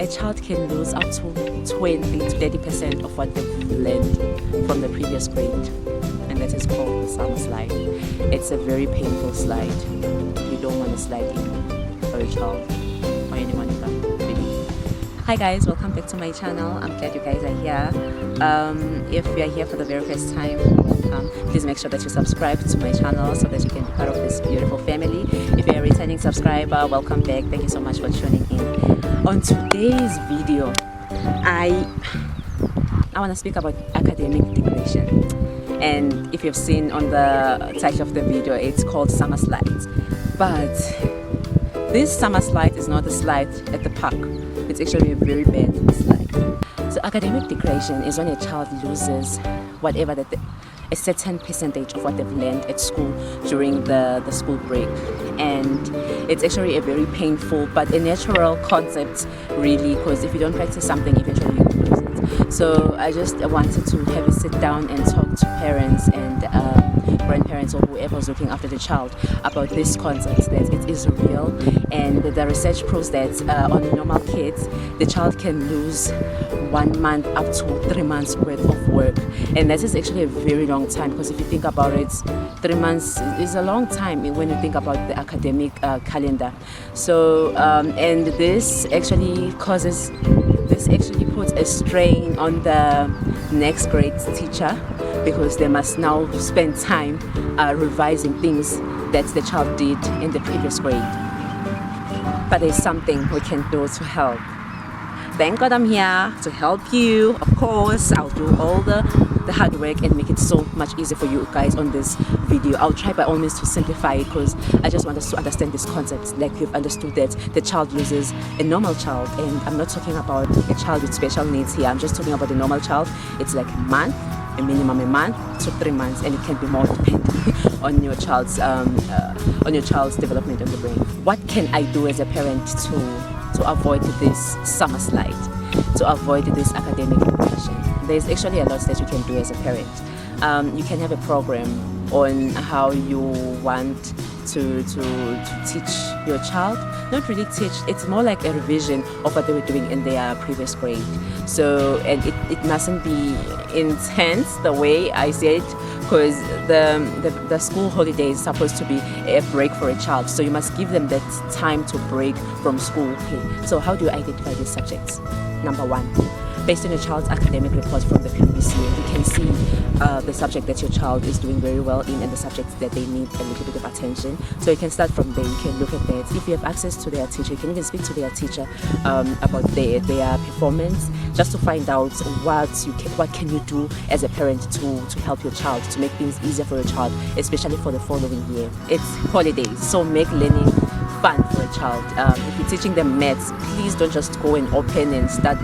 a child can lose up to 20 to 30% of what they've learned from the previous grade, and that is called the summer slide. It's a very painful slide. You don't want to slide in for a child or anyone really. Hi guys, welcome back to my channel. I'm glad you guys are here. If you are here for the very first time, welcome. Please make sure that you subscribe to my channel so that you can be part of this beautiful family. If you're a returning subscriber, welcome back. Thank you so much for tuning in. On today's video, I want to speak about academic degradation. And if you've seen on the title of the video, it's called Summer Slides. But this summer slide is not a slide at the park. It's actually a very bad slide. So academic degradation is when a child loses whatever a certain percentage of what they've learned at school during the school break. And it's actually a very painful but a natural concept really, because if you don't practice something, eventually you lose it. So I just wanted to have a sit down and talk to parents and grandparents or whoever's looking after the child about this concept, that it is real. And the research proves that on normal kids, the child can lose 1 month up to 3 months worth of work, and that is actually a very long time, because if you think about it, 3 months is a long time when you think about the academic calendar. So and this actually puts a strain on the next grade teacher, because they must now spend time revising things that the child did in the previous grade. But there's something we can do to help. Thank God I'm here to help you. Of course, I'll do all the hard work and make it so much easier for you guys on this video. I'll try by all means to simplify it, because I just want us to understand this concept. Like you've understood that the child loses a normal child, and I'm not talking about a child with special needs here. I'm just talking about a normal child. It's like a month, a minimum a month to 3 months, and it can be more depending on your child's development of the brain. What can I do as a parent to avoid this summer slide, to avoid this academic depression? There's actually a lot that you can do as a parent. You can have a program on how you want to teach your child. Not really teach, it's more like a revision of what they were doing in their previous grade. So, and it mustn't be intense the way I say it, because the school holiday is supposed to be a break for a child. So you must give them that time to break from school. Okay. So how do you identify these subjects? Number one, based on your child's academic report from the previous year, you can see the subject that your child is doing very well in and the subjects that they need a little bit of attention. So you can start from there. You can look at that. If you have access to their teacher, you can even speak to their teacher about their performance, just to find out what can you do as a parent to help your child, to make things easier for your child, especially for the following year. It's holidays, so make learning fun for a child. If you're teaching them maths, please don't just go and open and start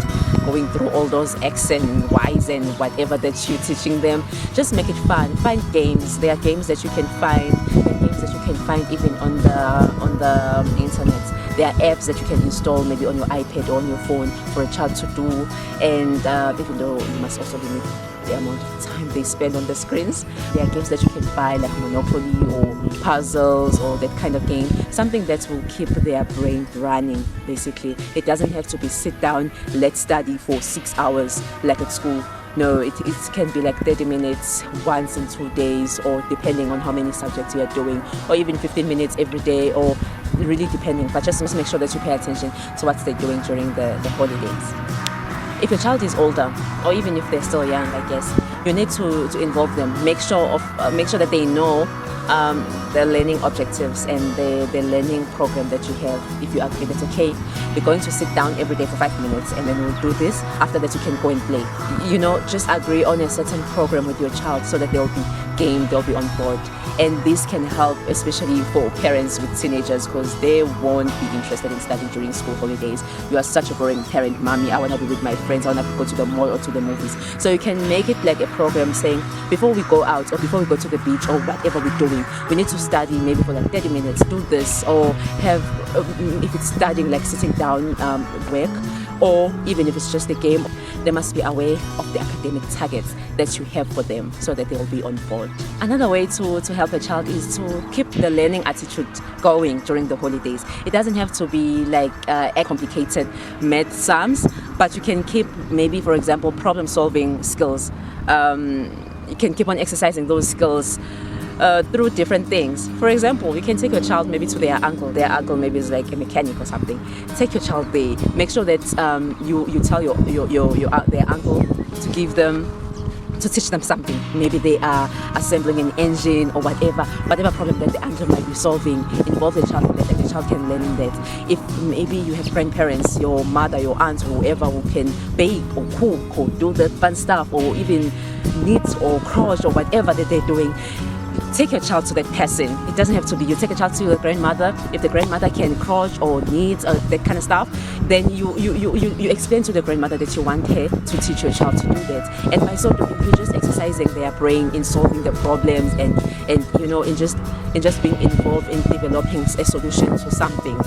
going through all those X and Y's and whatever that you're teaching them. Just make it fun. Find games. There are games that you can find. There are games that you can find even on the internet. There are apps that you can install maybe on your iPad or on your phone for a child to do. And even though you must also limit the amount of time they spend on the screens, there are games that you can buy like Monopoly or puzzles or that kind of game, something that will keep their brain running basically. It doesn't have to be sit down, let's study for 6 hours like at school. No, it can be like 30 minutes once in 2 days, or depending on how many subjects you are doing, or even 15 minutes every day, or really depending. But just make sure that you pay attention to what they're doing during the holidays. If your child is older, or even if they're still young, I guess, you need to involve them. Make sure that they know the learning objectives and the learning program that you have. If you agree that's okay, we're going to sit down every day for 5 minutes and then we'll do this. After that, you can go and play. You know, just agree on a certain program with your child so that they'll be game, they'll be on board. And this can help especially for parents with teenagers, because they won't be interested in studying during school holidays. You are such a boring parent, mommy, I want to be with my friends, I want to go to the mall or to the movies. So you can make it like a program saying, before we go out or before we go to the beach or whatever we're doing, we need to study maybe for like 30 minutes, do this, or have, if it's studying like sitting down work, or even if it's just a game, they must be aware of the academic targets that you have for them so that they will be on board. Another way to help a child is to keep the learning attitude going during the holidays. It doesn't have to be like a complicated math sums, but you can keep maybe, for example, problem solving skills. You can keep on exercising those skills through different things. For example, you can take your child maybe to their uncle. Their uncle maybe is like a mechanic or something. Take your child there. Make sure that you tell their uncle to teach them something. Maybe they are assembling an engine or whatever problem that the uncle might be solving. Involve the child in that, and the child can learn in that. If maybe you have grandparents, your mother, your aunt, or whoever who can bake or cook or do the fun stuff, or even knit or crochet or whatever that they're doing, take your child to that person. It doesn't have to be you. Take a child to your grandmother. If the grandmother can crochet or knit or that kind of stuff, then you explain to the grandmother that you want her to teach your child to do that. And by so doing, you're just exercising their brain in solving the problems and in just being involved in developing a solution to something.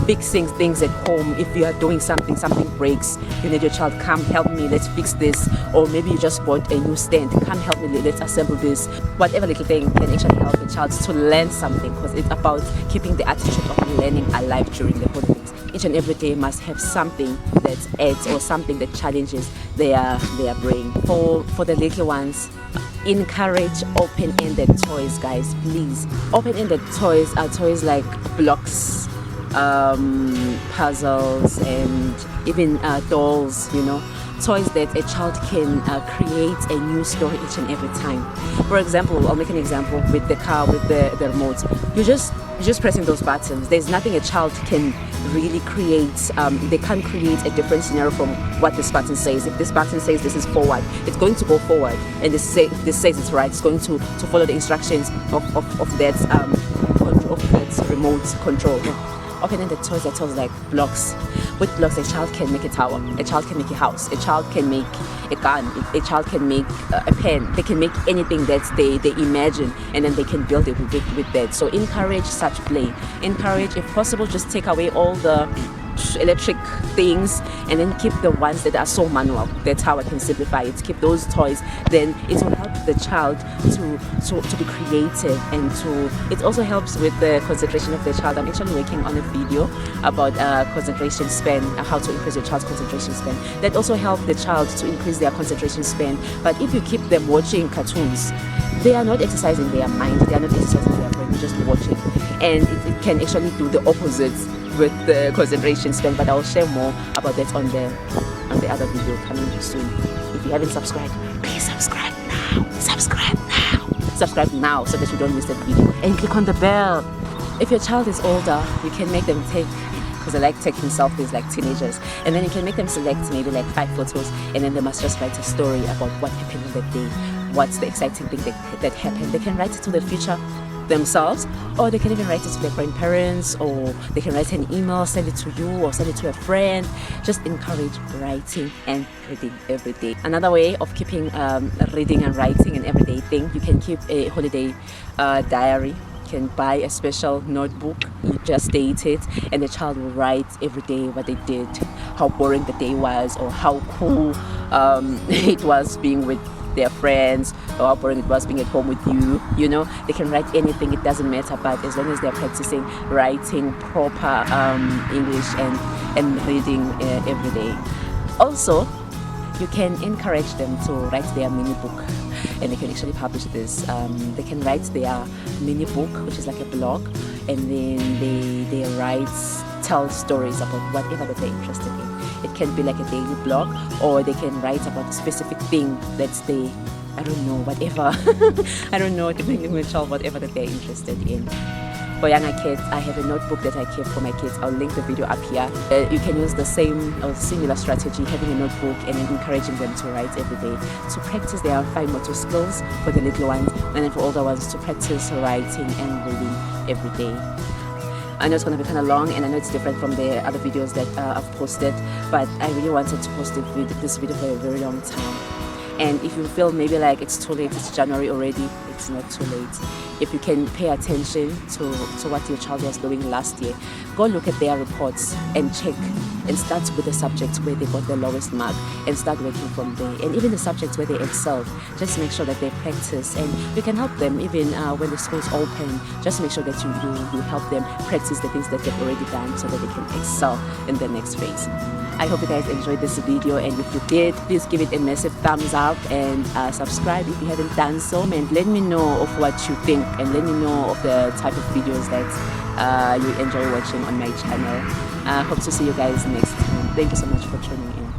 Fixing things at home. If you are doing something breaks, you need your child, come help me, let's fix this. Or maybe you just bought a new stand, come help me, let's assemble this. Whatever little thing can actually help the child to learn something, because it's about keeping the attitude of learning alive during the holidays. Each and every day must have something that adds or something that challenges their brain. For the little ones, encourage open-ended toys, guys, please. Open-ended toys are toys like blocks, puzzles, and even dolls, toys that a child can create a new story each and every time. For example, I'll make an example with the car with the remote. You're just pressing those buttons. There's nothing a child can really create. They can't create a different scenario from what this button says. If this button says this is forward, it's going to go forward, and this says it's right. It's going to follow the instructions of that remote control. Open-ended toys are toys like blocks. With blocks, a child can make a tower, a child can make a house, a child can make a gun, a child can make a pen. They can make anything that they imagine, and then they can build it with that. So encourage such play. Encourage, if possible, just take away all the electric things and then keep the ones that are so manual. That's how I can simplify it. Keep those toys, then it will help the child to be creative, and it also helps with the concentration of the child. I'm actually working on a video about concentration span, how to increase your child's concentration span. That also helps the child to increase their concentration span. But if you keep them watching cartoons, they are not exercising their mind, they are not exercising their brain, just watching, and it can actually do the opposite with the concentration span. But I'll share more about that on the other video coming soon. If you haven't subscribed, please subscribe now. Subscribe now so that you don't miss that video, and click on the bell. If your child is older, you can make them take, because I like taking selfies like teenagers, and then you can make them select maybe like 5 photos, and then they must just write a story about what happened on that day, what's the exciting thing that happened. They can write it to the future themselves, or they can even write it to their grandparents, or they can write an email, send it to you, or send it to a friend. Just encourage writing and reading every day. Another way of keeping reading and writing an everyday thing, you can keep a holiday diary. You can buy a special notebook, you just date it, and the child will write every day what they did, how boring the day was, or how cool it was being with their friends, or how boring it was being at home with you. They can write anything, it doesn't matter, but as long as they're practicing writing proper English and reading every day. Also, you can encourage them to write their mini book, and they can actually publish this. They can write their mini book, which is like a blog, and then they tell stories about whatever that they're interested in. It can be like a daily blog, or they can write about a specific thing that they, I don't know, whatever. I don't know, depending on the child, whatever that they're interested in. For younger kids, I have a notebook that I keep for my kids. I'll link the video up here. You can use the same or similar strategy, having a notebook and then encouraging them to write every day, to practice their fine motor skills for the little ones, and then for older ones to practice writing and reading every day. I know it's going to be kind of long, and I know it's different from the other videos that I've posted, but I really wanted to post this video for a very long time. And if you feel maybe like it's too late, it's January already, it's not too late. If you can pay attention to what your child was doing last year, go look at their reports and check and start with the subjects where they got the lowest mark and start working from there. And even the subjects where they excel, just make sure that they practice, and you can help them even when the school's open. Just make sure that you help them practice the things that they've already done so that they can excel in the next phase. I hope you guys enjoyed this video, and if you did, please give it a massive thumbs up and subscribe if you haven't done so, and let me know of what you think, and let me know of the type of videos that you enjoy watching on my channel. Hope to see you guys next time. Thank you so much for tuning in.